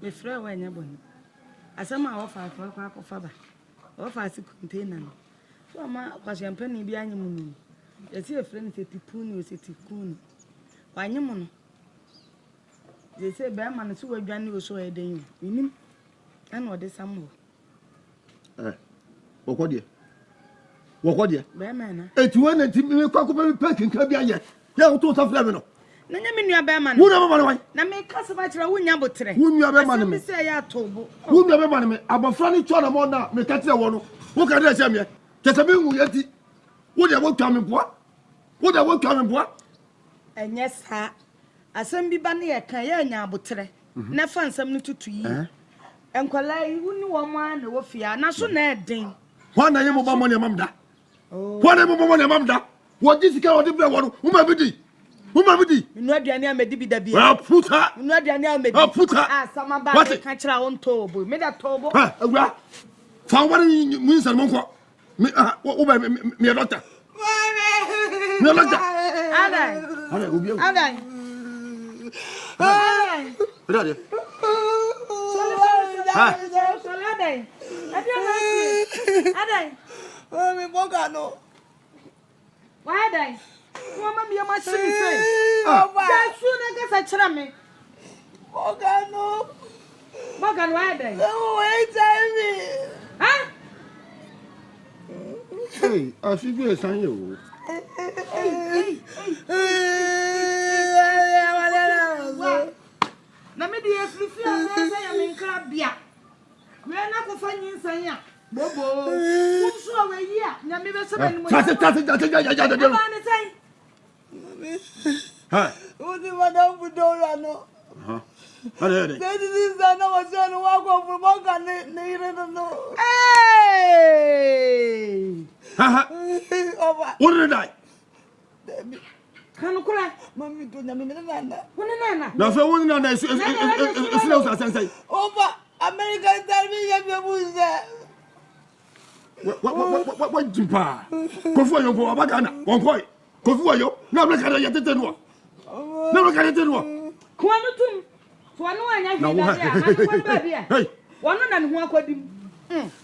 Me frɛ wa nya bɔne. Asama wa fa kwa fa ba. Wa fa si container no. So ma kwa champagne bi anyi mu no. Yesi e frɛ ni se tipuni o se tikuni. Wa anyi mu no. They say be ma no so wa dwane o so e den. Minim. Ana o de sambo. Wokɔ deɛ Be ma na. Eti wa na ti me kwa be packing ka bi aye. Ya wo to ta frɛ me no. Na nya me nua be ma no. Wo na be ma no wan. Na me kasa ba kira wo nya botre. Wo nua be ma no me. Say ya tobo. Wo nua be ma no me. Abofra ni twa na mo na me ka tire wo no. Wo ka de se me. Kese be hu yati. Wo de wo twa me boa. Wo de wo twa me boa. Enye sa. Asem bi ba na ye kan ye nya botre. Na fa nsam no tutu yi. Enkwala yi wuni wo ma na wo fia na so na eden. Ho na ye mo ba mo ne mamda. Ho na mo mo ne mamda. Wo di sika wo de bre wo no. Wo ma bidi. Inu aduane amedi bi da bia. Puta. Inu aduane amedi. Puta. Ah, sama ba ka kira won tobo. Me da tobo. Awura. Fa wo ni mu nsan mo nko. Me wo ba me doctor. Me doctor. Ada obi. Ada. Me Borga no. Why dai? Mama mi ma shi mi say. Ja su na ga sa kira me. Borga no. Borga why dai? Oh, wait time me. Ha? Hey, afi bi esan ye o. Na me dey flifi na say ya me nkra bia. Me na ko fa nyinsan ya. Bobo. Unso awe ya. Na me be se ba ni mo. Tase. Ba ni say. Ha. What the madam Budora no. Hade. This is na was on wa go for Borga ne no. Hey! Ha. Over. What did I? Kanu kula. Mami to na me na. Wona na. Na so won na is no sense. Over. American tell me you be buze. What jimpa? Kofu ayo po abagana. Won koi. Kofu ayo. Na me ka ya tete no. Na me ka ya tete no. Ko anu tum. So anu anya hi da ya. Na ko ba bia. Hey. Wono na ne ho akwadim.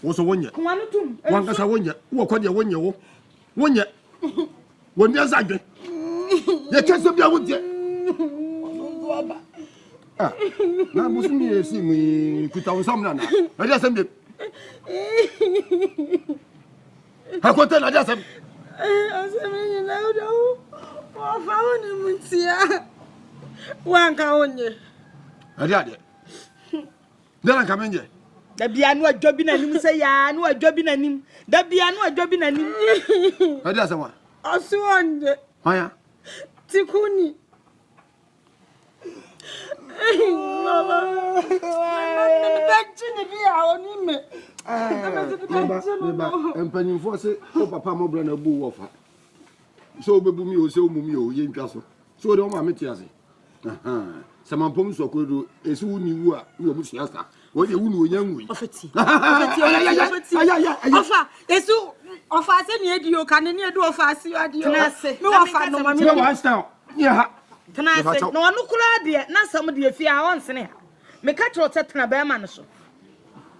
Wo so wonye. Ko anu tum. Wan kasa wonye. Wo ko de wonye wo. Wonye. Wonye azagbe. Ye kese bia wonje. Oba. Na musumi esi mu kuta wonsam na na. Na dia sem de. Hakote na dia sem. Asemi na udo. Wa fa woni muntia. Wanka wonye. Ade ade. Dela kamenje. Da bia no adwobi na nim say ya, no adwobi na nim. Da bia no adwobi na nim. Ade asema. Asu wonje. Aya. Tikuni. Mama. Betini bia oni me. Meba, empanimfo se o papa mo bra na bu wo fa. So obebu mi o se o mu mi o ye ntwa so. So de o ma meti ase. Samampom so kodo esi wu ni wu a wo mu siasa. Wo de wu ni onyan wu. Ofeti. Ofa, esu ofa se ni edi o kan ni edu ofa si adi o. Me ofa no ma mi. Me wa stand. Yeah. Tena se no anu kura de na sam de afia ha onsene ha. Me ka tro tetena be ma no so.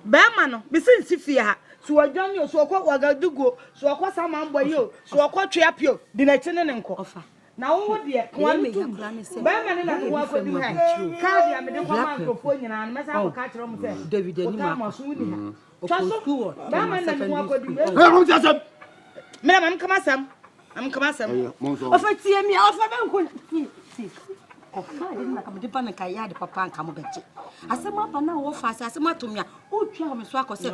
Be ma no be sinsi fie ha. So adwane o so okwa wagadugo, so okwa samambo yo, so okwa tweapio, di na chene ne nko. Ofa. Na wo de kwa me ya kura ne se. Be ma ne na wo akodi ha. Ka de amede kwa microphone nyina na me sa ka tro mo se. David ani ma. Ma so wuni ha. Twaso. Be ma ne na wo akodi. Eh, mo tiasem. Me ma kama sam. Am kama sam. Ofa tie mi, ofa be nko. Ofa de na kam de pa na ka ya de papa nka mo beje. Asema pa na wo fa asema to mi a o twa me so akose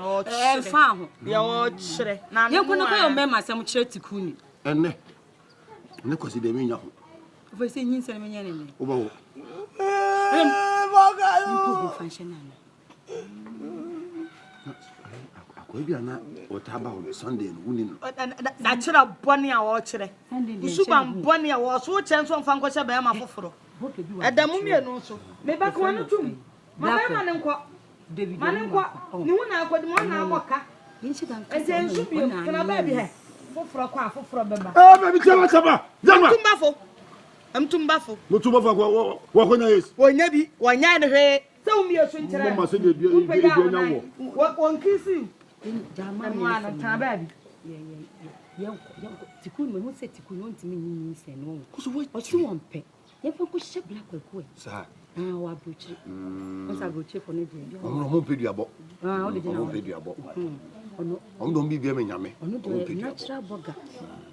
fa ho. Ya o kire. Na ye ko na ko yo me ma asem kire tikuni. Enne. Ne kwasi de mi nya ho. Ofa se nyin se me nya ne. Wo ba wo. Borga yo. Function na. Akwa bia na o ta ba ho Sunday no wuni no. Na kira boni a wo kire. Usuba boni a wo so chenso mfa nkose be ma foforo. Adamu mienu so. Me ba ko anu tum. Ma ba ma ne nko. David. Ma ne nko. Ni hu na akodi mo na akoka. Yinchi dan. Ese nsu bi kana ba bi he. Foforo kwa foforo beba. Eh, baby chama chama. Jama. Tumba fo. Mtumbafo. Mutumbafo wakonya yes. Wonya bi, wonya ne hwe. Se umi esu nkyere. Mama se de nyawo. Won kisi. Jama na tan ba bi. Yanko tikun me hu se tikun on timi nyi se no. O si won pe. Ye fa ko hye black kwekwe. Sa. Wa brochi. O sa brochi for ne je. Mo peduabo. O de je na. Mo peduabo. Ono don bibia me nyame. Ono de natural burger.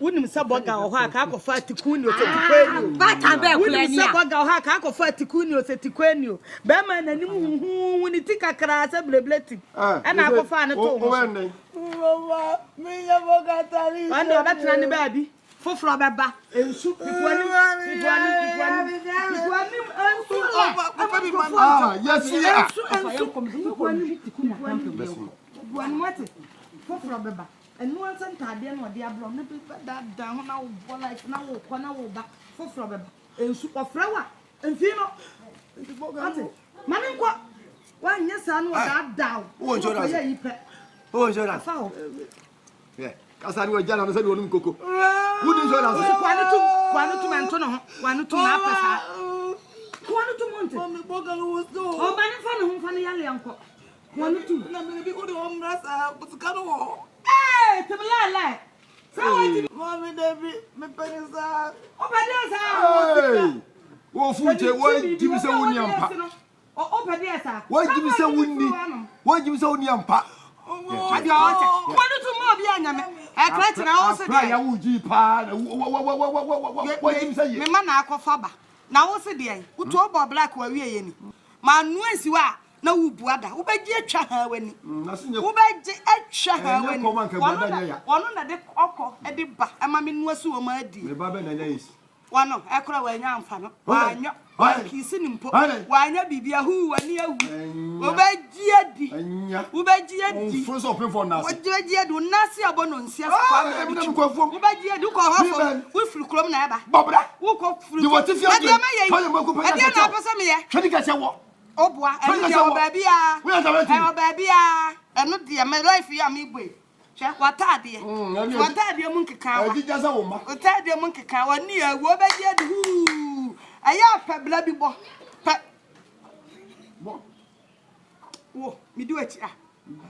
Wonim se burger ho aka akofa atikun ni osetikweni. Ba ta be kula Wonim ni. se burger ho aka akofa atikun ni osetikweni. Be ma nanim huhu ni tikakra se blebleti. Ana akofa ne to. Mama, me ya burger tari. Ando betena ne ba bi. Foforo beba. Ensu pipuani. Ensu. Yes, Foforo beba. Enu ansa ntade na ode abro na da ho na wo bo life na wo ko na wo ba foforo beba. Ensu ofra wa. Enfi no. Ate. Mane nko. Wa nya sa no da daw. Wo njo da. Ya yipe. Wo njo da. Fa o. Yeah. Kasa ni wajana na se de onum koko. Wo ni njo da. Kwanu tu mento no ho. Kwanu tu na apesa. Kwanu tu monte. Mami boga wo so. O ba ni fa no ho fa ni yale anko. Kwanu tu. Na me bi o de o mrasa butukano wo. Eh, te la. Sawa Mami Debbie, me penisa. O ba de sa. Hey. Wo fuje wo gibi se woni ampa. O ba de sa. Wo gibi se woni. Wo gibi se woni ampa. Adi o che. Kwanu tu mo bi anyame. E kra na o se de. Ya wuji pa. Wo gibi se ye. Me ma na akofa ba. Na wo se de. Utu obo black wa wie ye ni. Ma nu ansi wa na wo buada. Wo ba gi atwa ha wani. Wo ba gi atwa ha wani. Wono na de okọ e de ba. E ma me nu asu wo ma adi. Me ba be na nya yes. Wono e kra wa nya amfa no. Wa anyo. Kisi ni mpo. Wa anya bibia hu wani awu. Wo ba gi adi. Wo ba gi adi. Front of for nas. Wo gi adi nasi abono nsia kwa me. Wo ba gi adi ko hofo. Wo firi krom na eba. Bobra. Wo ko firi. Di wati fi adi. Adi ma ye. Adi na apesa me ye. Twedi ka se wo. Obua, enu ya obabi a. E obabi a. Enu de my life ya me gbe. Hwe watade. Watade mu nkeka wa. Adi jasa wo ma. Watade mu nkeka wa ni awu obaji ade hu. Aya pebla bi bo. Bo. Wo, mi du achi a.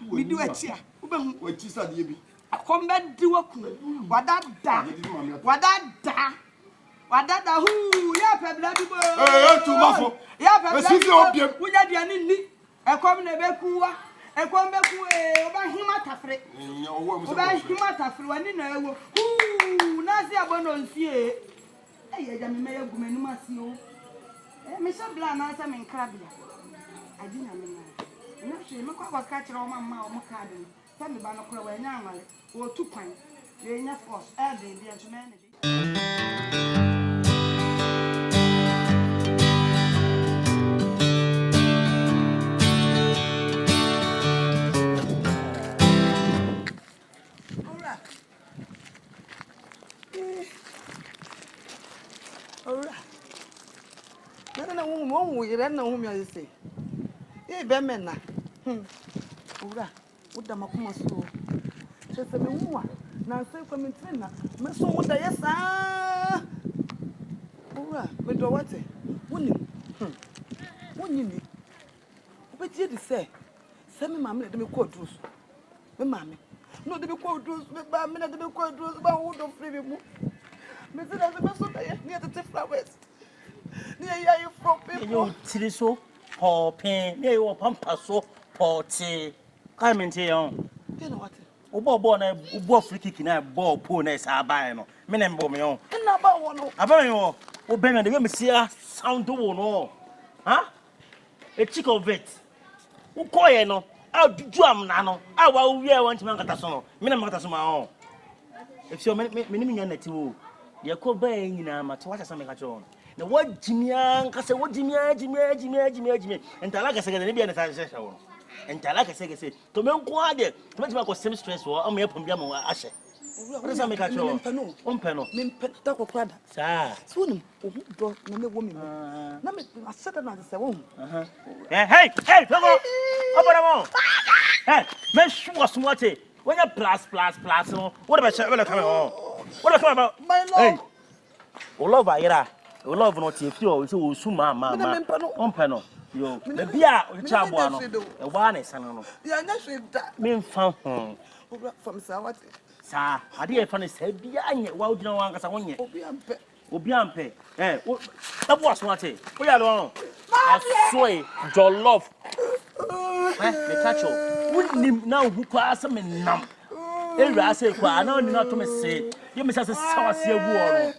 Mi du achi a. Wo be hu. Wa chi sade bi. Akombe di waku. Wadada. Wadada hu. Ya pebla bi bo. Tu mafo. Ya pebla. Esifi obiem. Wunya duane ni. Ekom na beku wa. Ekom beku oba hima tafre. Oba hima tafre wani na ewo. Na si abono nsie. Eye ja me meya gumenu masi o. Me sha bla na sa me nkrabia. Adi na me na. Na hwe me kwa ka kire o mamma o muka de. Sa me ba no kora wa nya amale. O tu kwan. Ye nya force. De nso na ne. Owura. Na wo yire na wo mi ase. E be me na. Owura, wo da makoma so. Se me wu a na se kwa me trena. Me so wo da yesa. Owura, me do wate. Woni. Woni ni. Obetie di se. Se me mama na de me ko aduru so. Me mama. No de me ko aduru so. Me ba me na de me ko aduru so. Ba wo do free me mu. Me say that me so da near the flowers. Near you from people. You tiriso, popping, near your pampa so, potty. Come into your own. You know what? Born a ball free kicking a ball poor nest are buying. Men and bomb on. And about one. About you, oh, Ben, the women see us sound to one. Huh? A chick of it. Who call you no? I'll drum nano. I will wear one to Mangatasano. Minamatasuma. If you're minimum on the two, you're called baying in a match. What is something at all? The word Jimmy, I say, what Jimmy, and Talaka said, maybe an assassin. And Talaka said, to me, quiet, to make my same stress or I'm here from Yamo Ashe. What does that make at all? One panel, Min Petako Prada. Sir, Soon, no woman. No, I said another woman. Hey, hello. Hey, make sure what it. When you plus, what about coming home? What about my love? Oh, love, love not if you so suma mama. Ompano. Yo, the beer, Chabano, a one is an. Yeah, not that. Mean found From Sawat. Sir, I did find a said behind it. Well, you know, one I want you. Obiampe. Eh, that was what it. We are long. I swear, your love. The catch you. Wouldn't now who class them in numb. Every I say, I know not to me say, you miss us a sauce here war.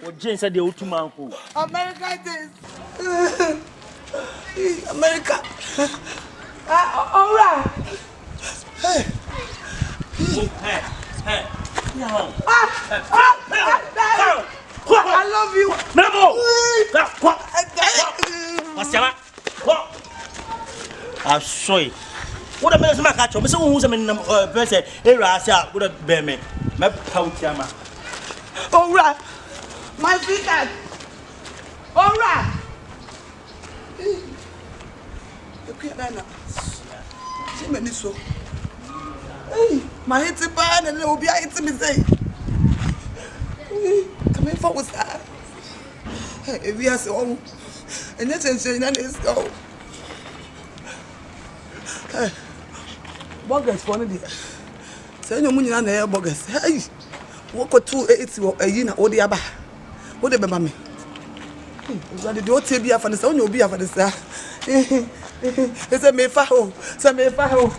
What Jane said the old man who America is. America. All right. I love you. I'm sorry. What a mess, my catch. I'm so who's a man, person. Here I say, would have been me. My pouchama. All right. My sweetheart. All right. Okay, Daina. See me so. Hey, my head's a pan and it'll be a hit me say. Come in for what's that? Hey, we are so. And that's insane, and let's go. Hey, Borga's funny there. Say no money on the air, Borga's. Hey, what got 280 a year or the Abba? What the baby? Hey, don't tell me for the son, you'll be for the star. It's a me faho, some me faho.